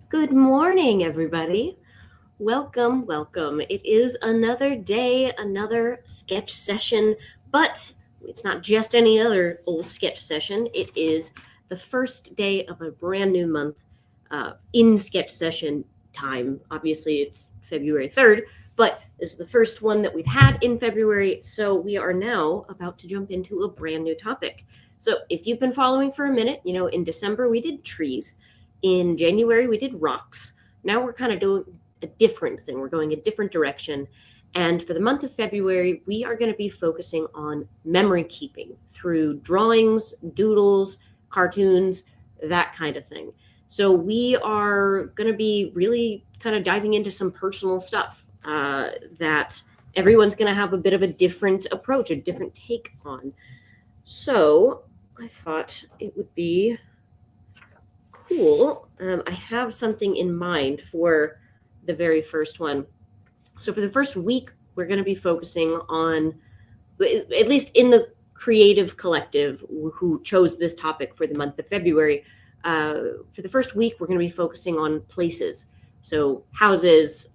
Good morning, everybody. Welcome, welcome. It is another day, another sketch session, but it's not just any other old sketch session. It is the first day of a brand new month in sketch session time. Obviously, it's February 3rd, but this is the first one that we've had in February, so we are now about to jump into a brand new topic. So, if you've been following for a minute, in December we did trees. In January, we did rocks. Now we're kind of doing a different thing. We're going a different direction. And for the month of February, we are going to be focusing on memory keeping through drawings, doodles, cartoons, that kind of thing. So we are going to be really kind of diving into some personal stuff that everyone's going to have a bit of a different approach, a different take on. So I thought it would be cool. I have something in mind for the very first one. So for the first week, we're going to be focusing on, at least in the creative collective who chose this topic for the month of February, for the first week, we're going to be focusing on places. So houses,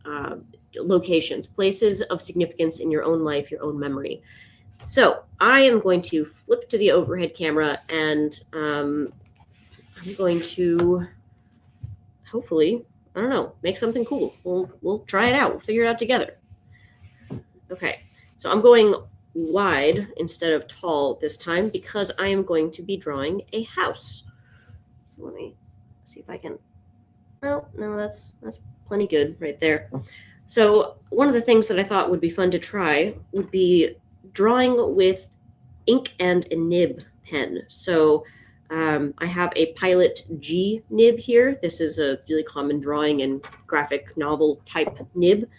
locations, places of significance in your own life, your own memory. So I am going to flip to the overhead camera and I'm going to hopefully, I don't know, make something cool. We'll try it out. We'll figure it out together. Okay, so I'm going wide instead of tall this time because I am going to be drawing a house. So let me see if I can. Oh, no, that's plenty good right there. So one of the things that I thought would be fun to try would be drawing with ink and a nib pen. So I have a Pilot G nib here. This is a really common drawing and graphic novel type nib.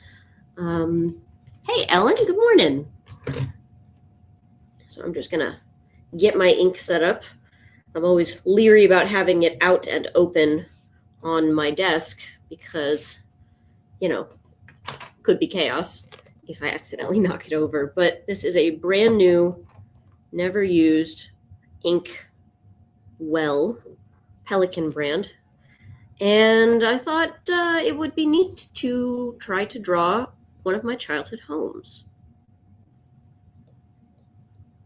Hey, Ellen, good morning. So I'm just going to get my ink set up. I'm always leery about having it out and open on my desk because, could be chaos if I accidentally knock it over. But this is a brand new, never used ink well Pelican brand, and I thought it would be neat to try to draw one of my childhood homes.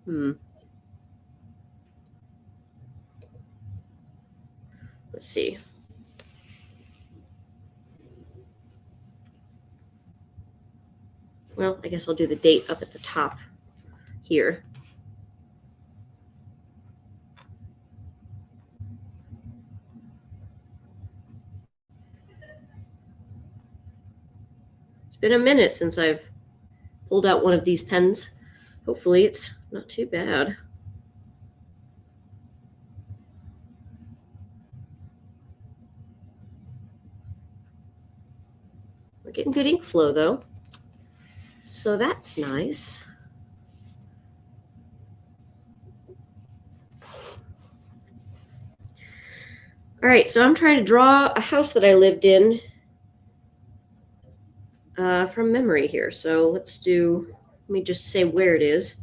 Let's see. Well, I guess I'll do the date up at the top here. It's been a minute since I've pulled out one of these pens. Hopefully it's not too bad. We're getting good ink flow though, so that's nice. All right, so I'm trying to draw a house that I lived in from memory here. So let me just say where it is.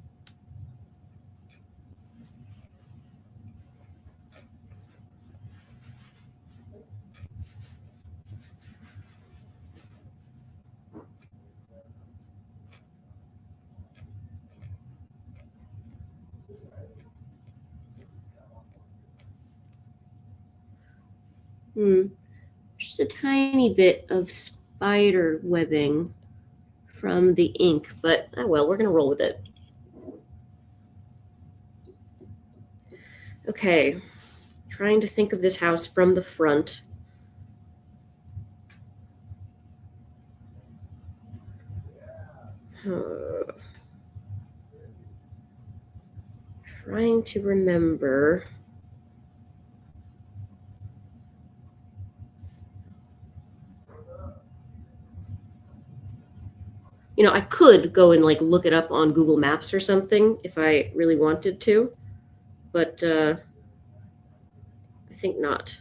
Just a tiny bit of spider webbing from the ink, but oh well, we're going to roll with it. Okay, trying to think of this house from the front. Trying to remember. I could go and look it up on Google Maps or something if I really wanted to, but I think not.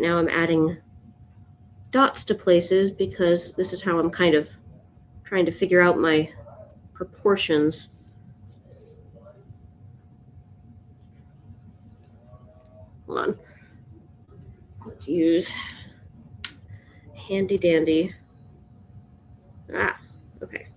now I'm adding dots to places because this is how I'm kind of trying to figure out my proportions. Hold on. Let's use handy dandy. Ah, okay.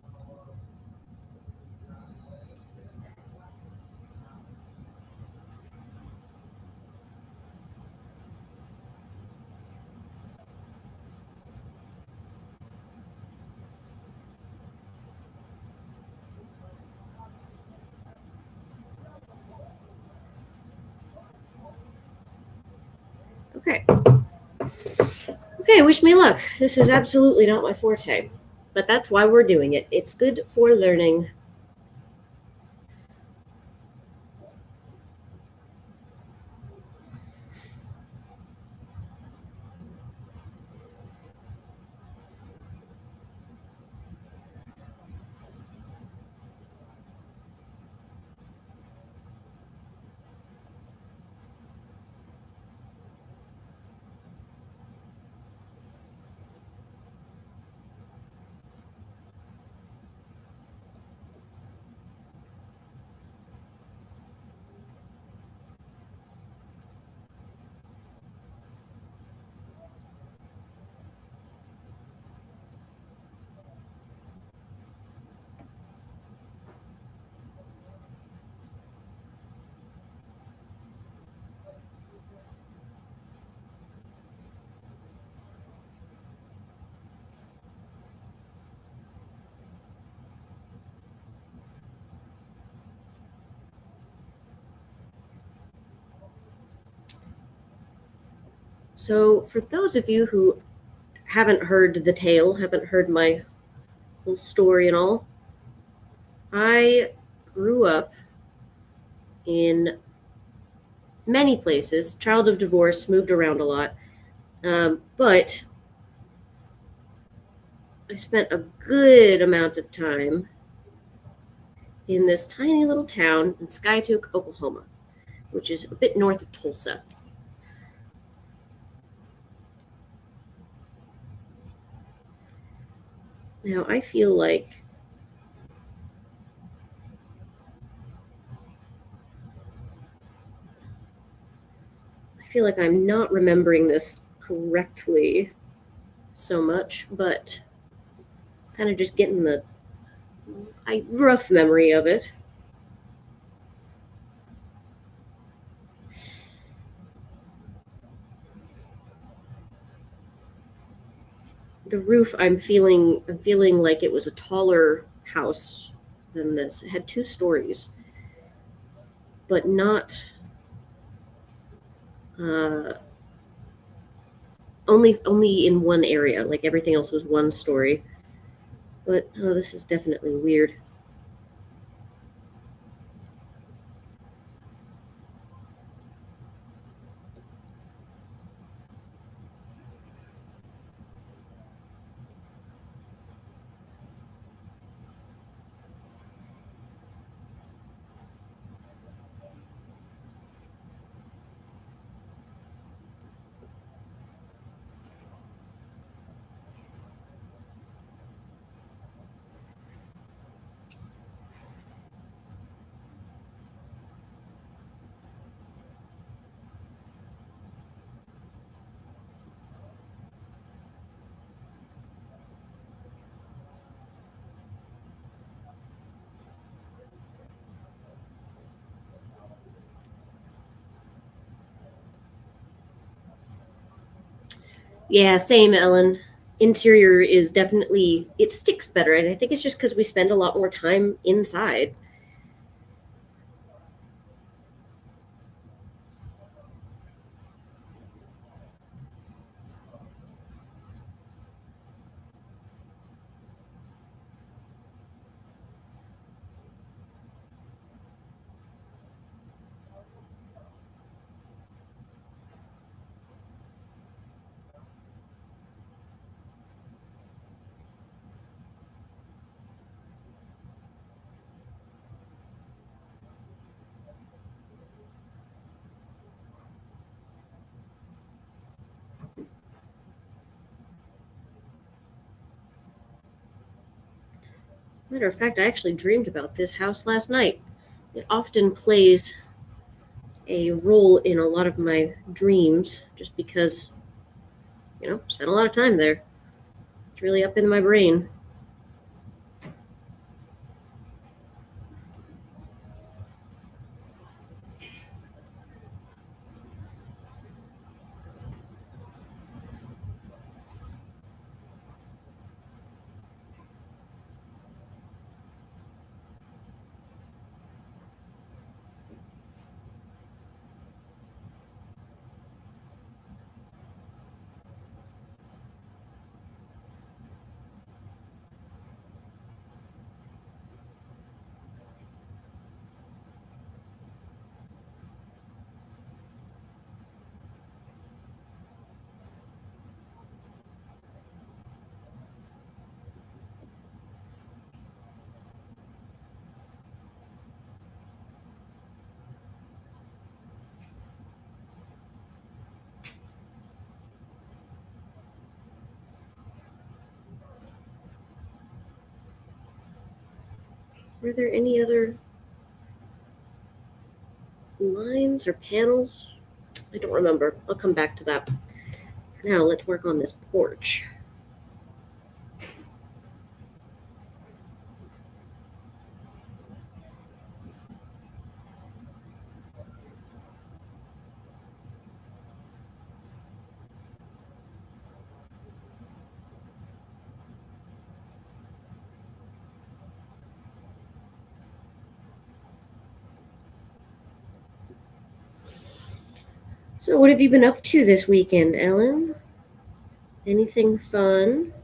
Okay. Okay, wish me luck. This is absolutely not my forte, but that's why we're doing it. It's good for learning. So, for those of you who haven't heard the tale, haven't heard my whole story and all, I grew up in many places, child of divorce, moved around a lot, but I spent a good amount of time in this tiny little town in Skiatook, Oklahoma, which is a bit north of Tulsa. Now, I feel like I'm not remembering this correctly so much, but kind of just getting the rough memory of it. The roof, I'm feeling like it was a taller house than this. It had 2 stories, but not only in one area. Like everything else was 1 story. But oh, this is definitely weird. Yeah, same, Ellen. Interior is definitely, it sticks better, and I think it's just because we spend a lot more time inside. Matter of fact, I actually dreamed about this house last night. It often plays a role in a lot of my dreams just because, spent a lot of time there. It's really up in my brain. Were there any other lines or panels? I don't remember. I'll come back to that. Now let's work on this porch. So, what have you been up to this weekend, Ellen? Anything fun?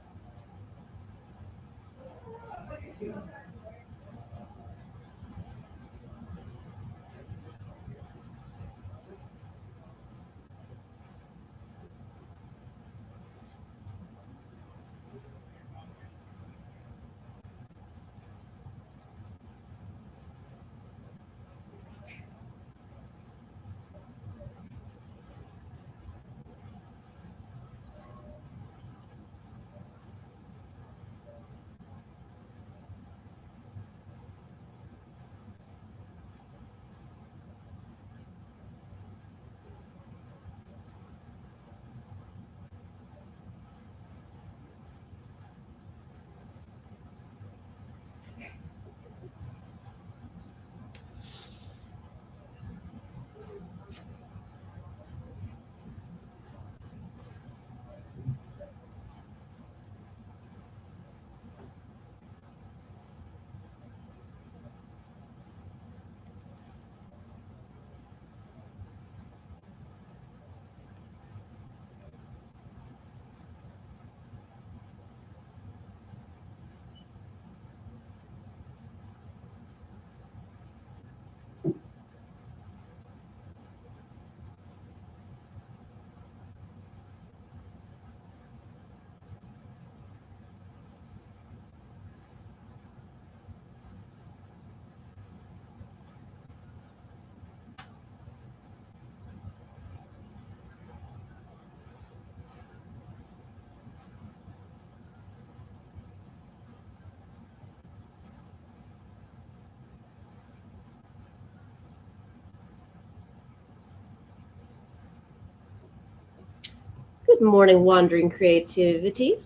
Good morning, Wandering Creativity.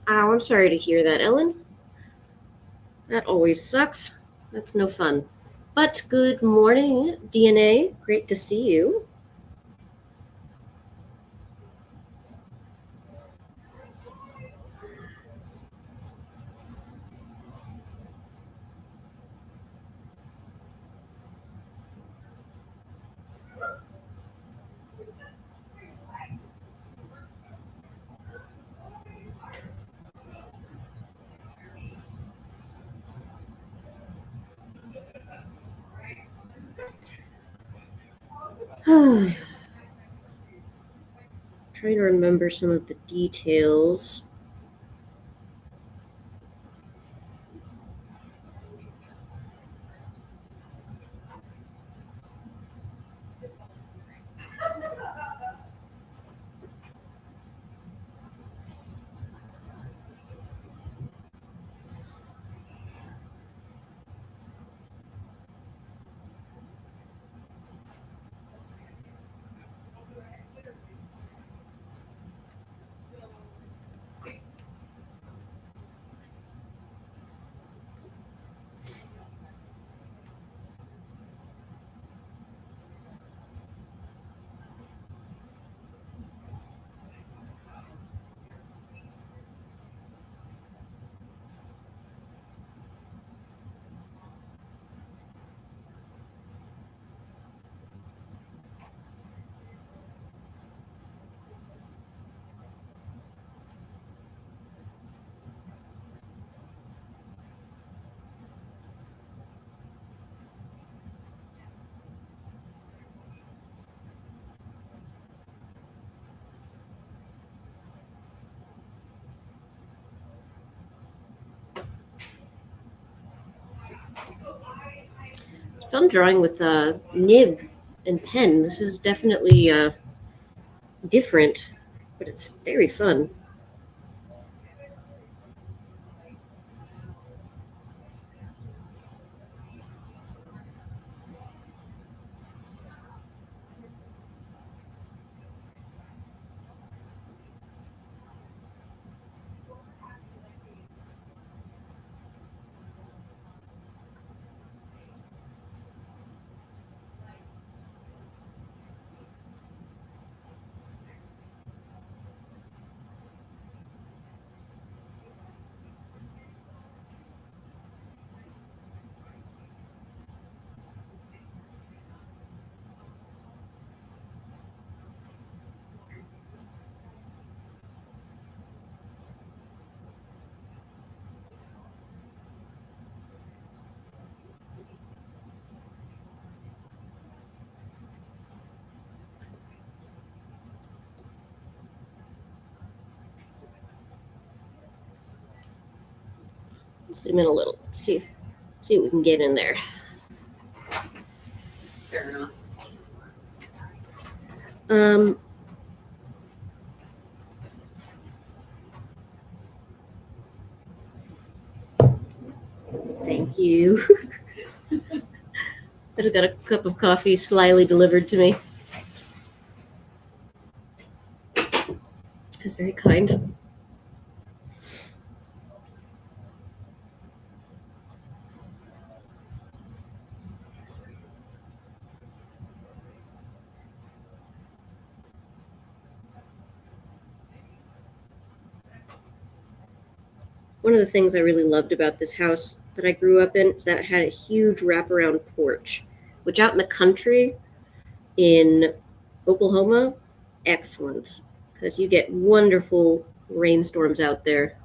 Oh, I'm sorry to hear that, Ellen. That always sucks. That's no fun. But good morning, DNA. Great to see you. Trying to remember some of the details. Fun drawing with nib and pen. This is definitely different, but it's very fun. Zoom in a little. See what we can get in there. Fair enough. Thank you. I just got a cup of coffee slyly delivered to me. That's very kind. One of the things I really loved about this house that I grew up in is that it had a huge wraparound porch, which out in the country in Oklahoma, excellent, because you get wonderful rainstorms out there.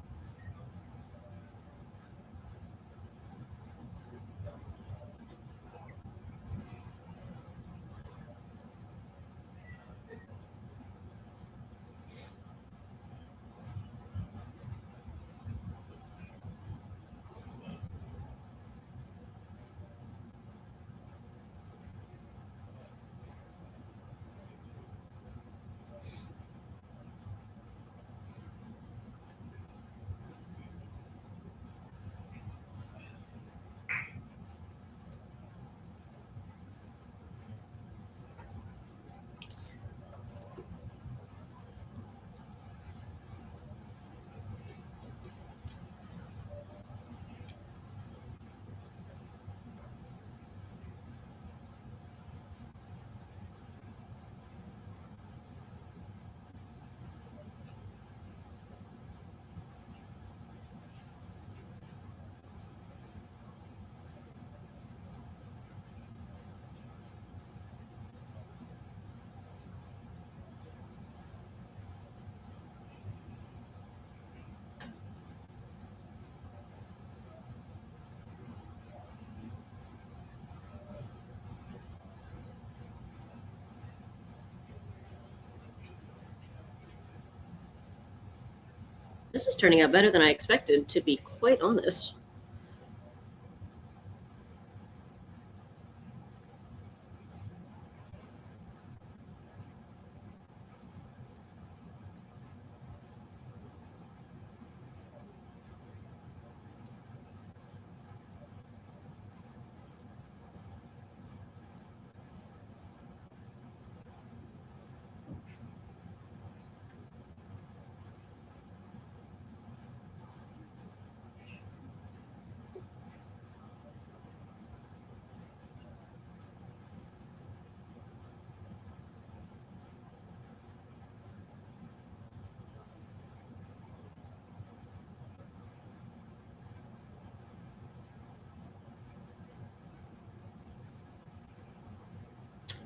This is turning out better than I expected, to be quite honest.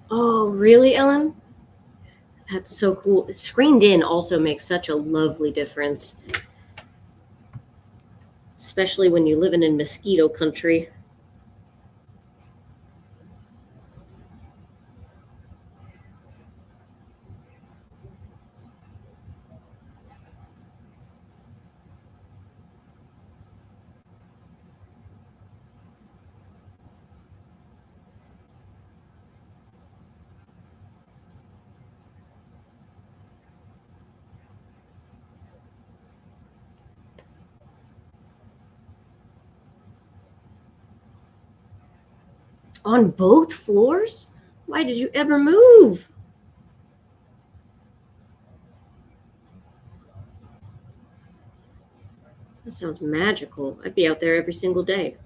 Oh, really, Ellen? That's so cool. Screened in also makes such a lovely difference, especially when you live in mosquito country. On both floors? Why did you ever move? That sounds magical. I'd be out there every single day.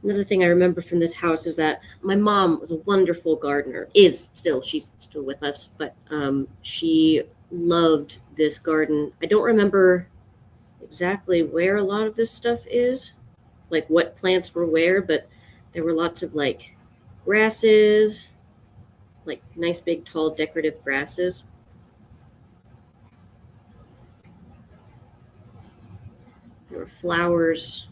Another thing I remember from this house is that my mom was a wonderful gardener, is still, she's still with us, but she loved this garden. I don't remember exactly where a lot of this stuff is, like what plants were where, but there were lots of like grasses, like nice big tall decorative grasses. There were flowers.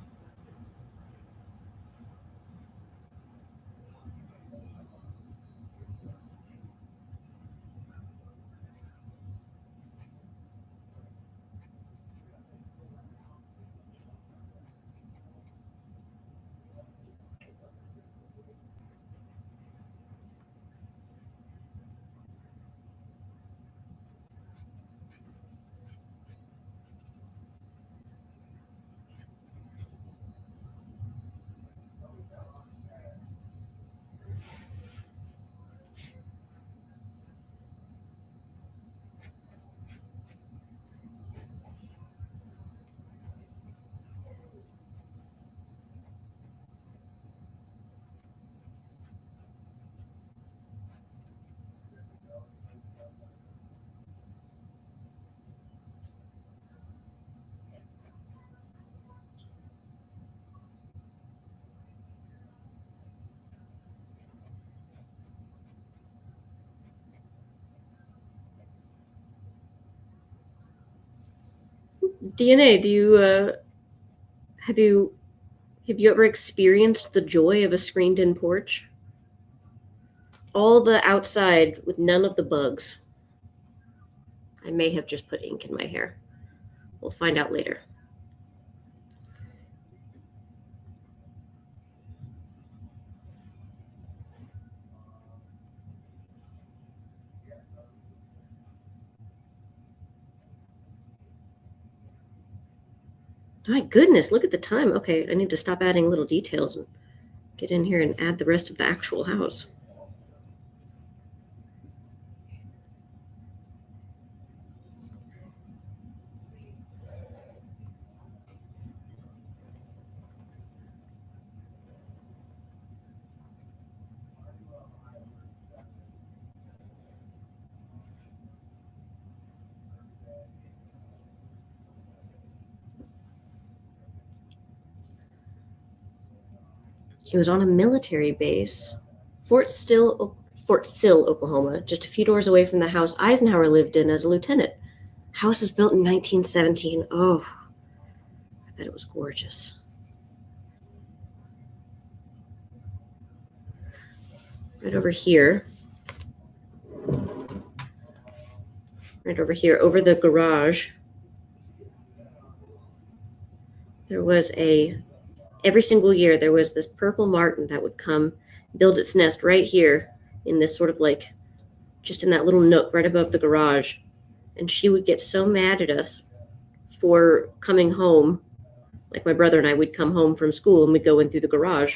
DNA, do you have you have you ever experienced the joy of a screened-in porch? All the outside with none of the bugs. I may have just put ink in my hair. We'll find out later. My goodness, look at the time. Okay, I need to stop adding little details and get in here and add the rest of the actual house. It was on a military base, Fort Sill, Oklahoma, just a few doors away from the house Eisenhower lived in as a lieutenant. House was built in 1917. Oh, I bet it was gorgeous. Right over here, over the garage, there was every single year there was this purple martin that would come build its nest right here in this sort of like just in that little nook right above the garage. And she would get so mad at us for coming home. Like my brother and I would come home from school and we'd go in through the garage.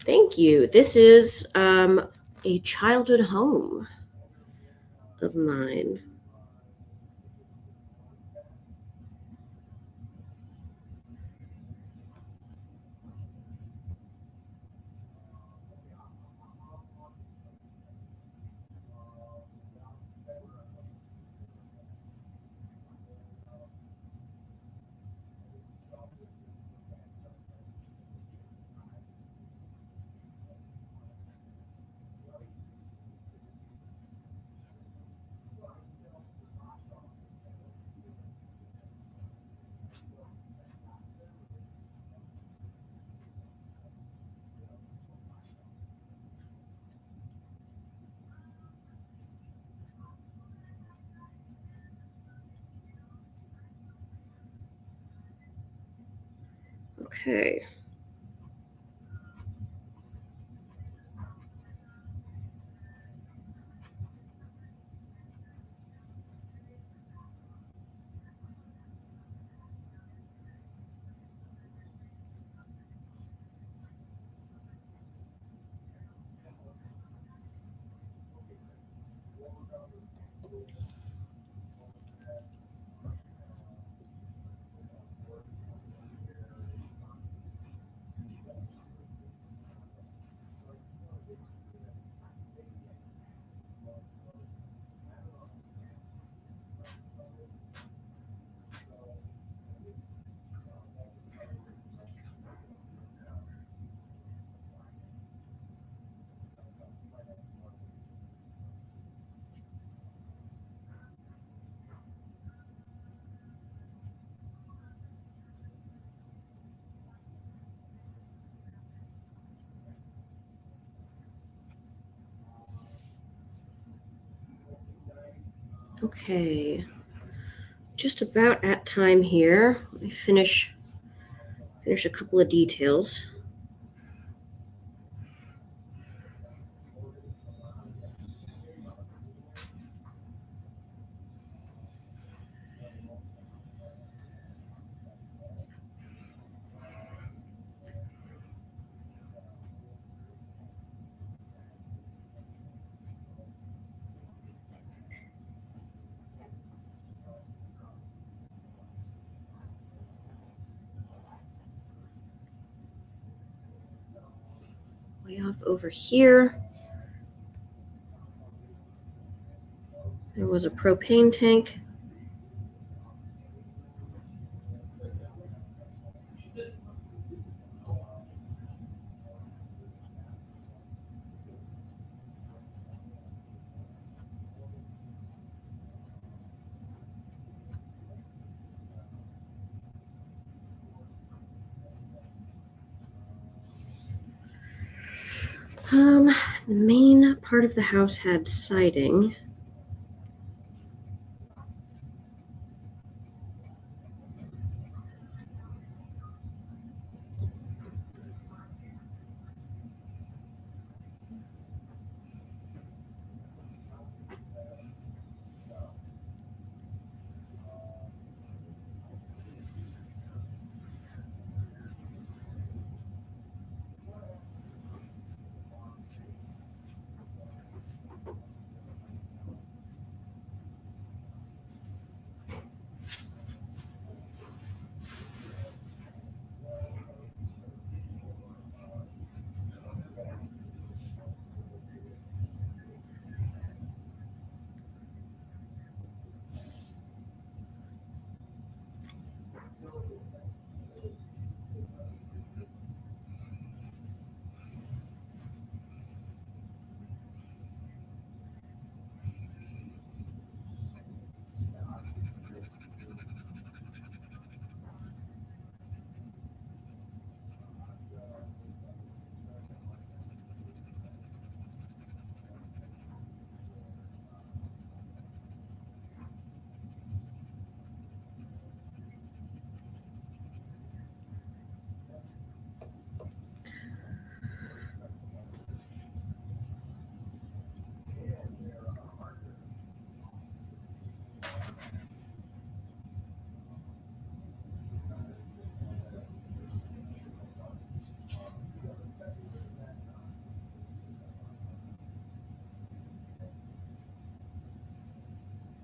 Thank you. This is a childhood home of mine. Okay. Okay. Just about at time here. Let me finish a couple of details. Way off over here, there was a propane tank. The main part of the house had siding.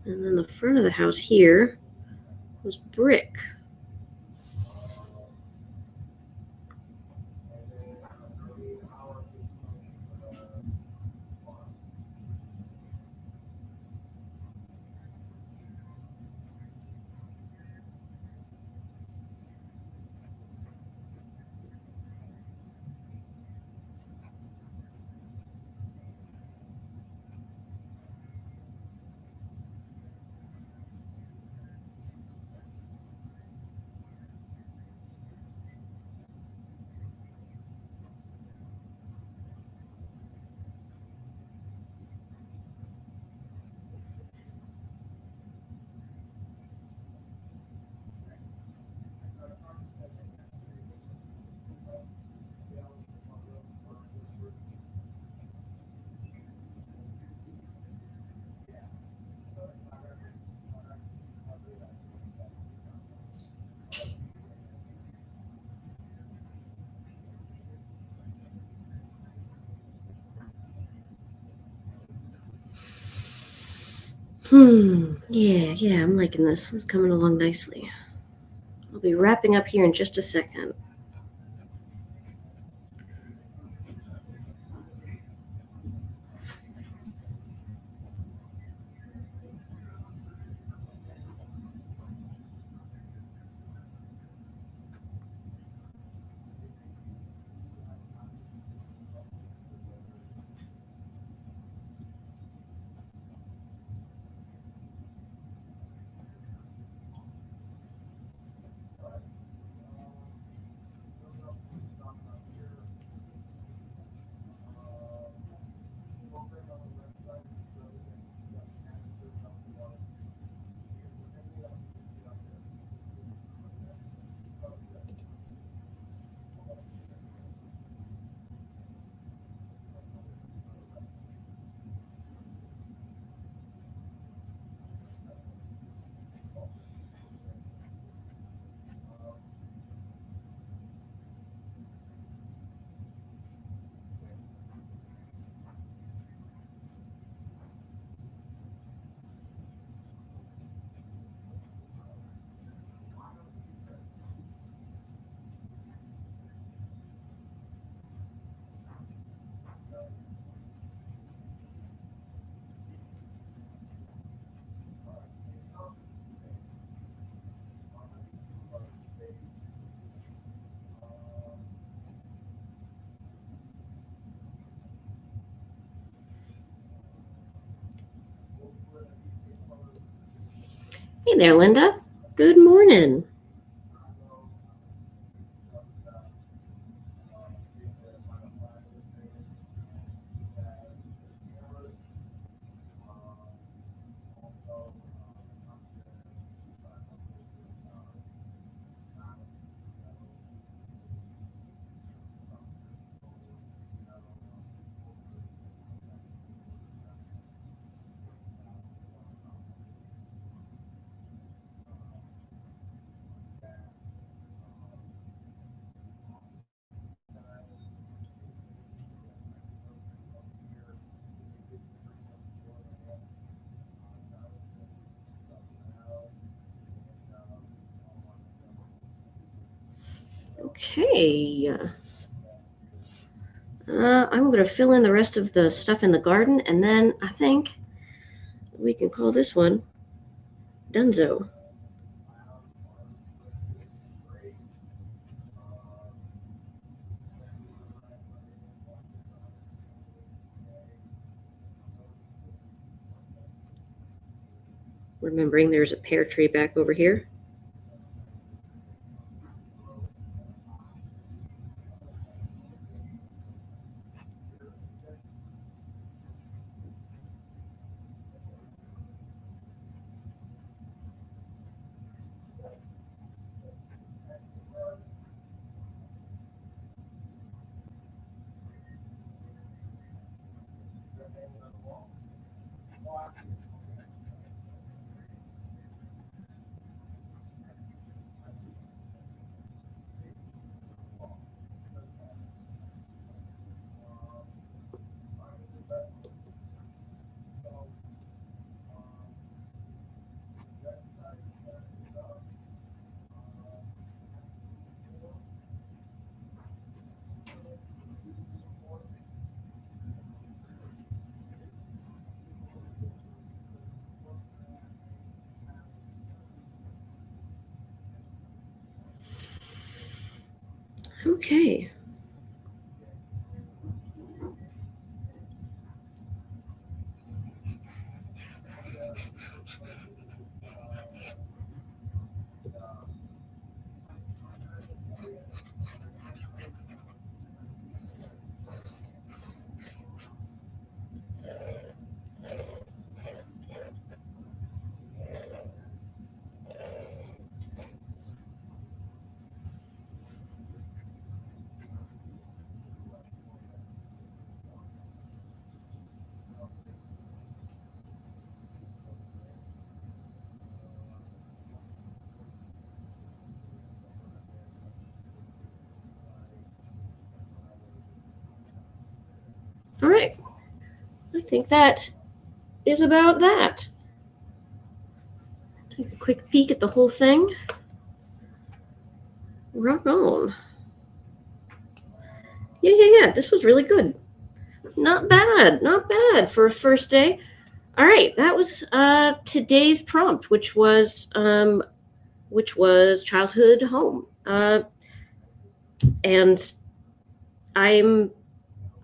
And then the front of the house here was brick. Yeah, I'm liking this. It's coming along nicely. I'll be wrapping up here in just a second. Hey there, Linda. Good morning. Okay. I'm going to fill in the rest of the stuff in the garden, and then I think we can call this one Dunzo. Remembering there's a pear tree back over here. Okay. All right. I think that is about that. Take a quick peek at the whole thing. Rock on. Yeah. This was really good. Not bad for a first day. All right, that was today's prompt, which was childhood home. And I'm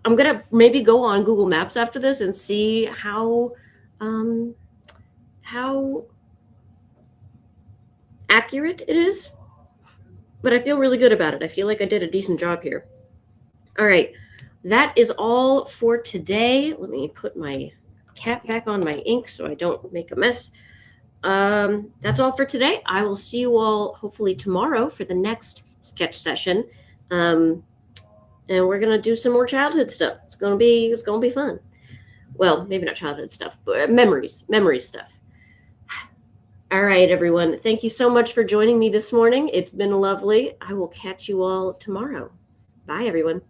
gonna maybe go on Google Maps after this and see how accurate it is. But I feel really good about it. I feel like I did a decent job here. All right, that is all for today. Let me put my cap back on my ink so I don't make a mess. That's all for today. I will see you all hopefully tomorrow for the next sketch session. And we're gonna do some more childhood stuff. It's gonna be fun. Well, maybe not childhood stuff, but memory stuff. All right, everyone. Thank you so much for joining me this morning. It's been lovely. I will catch you all tomorrow. Bye, everyone.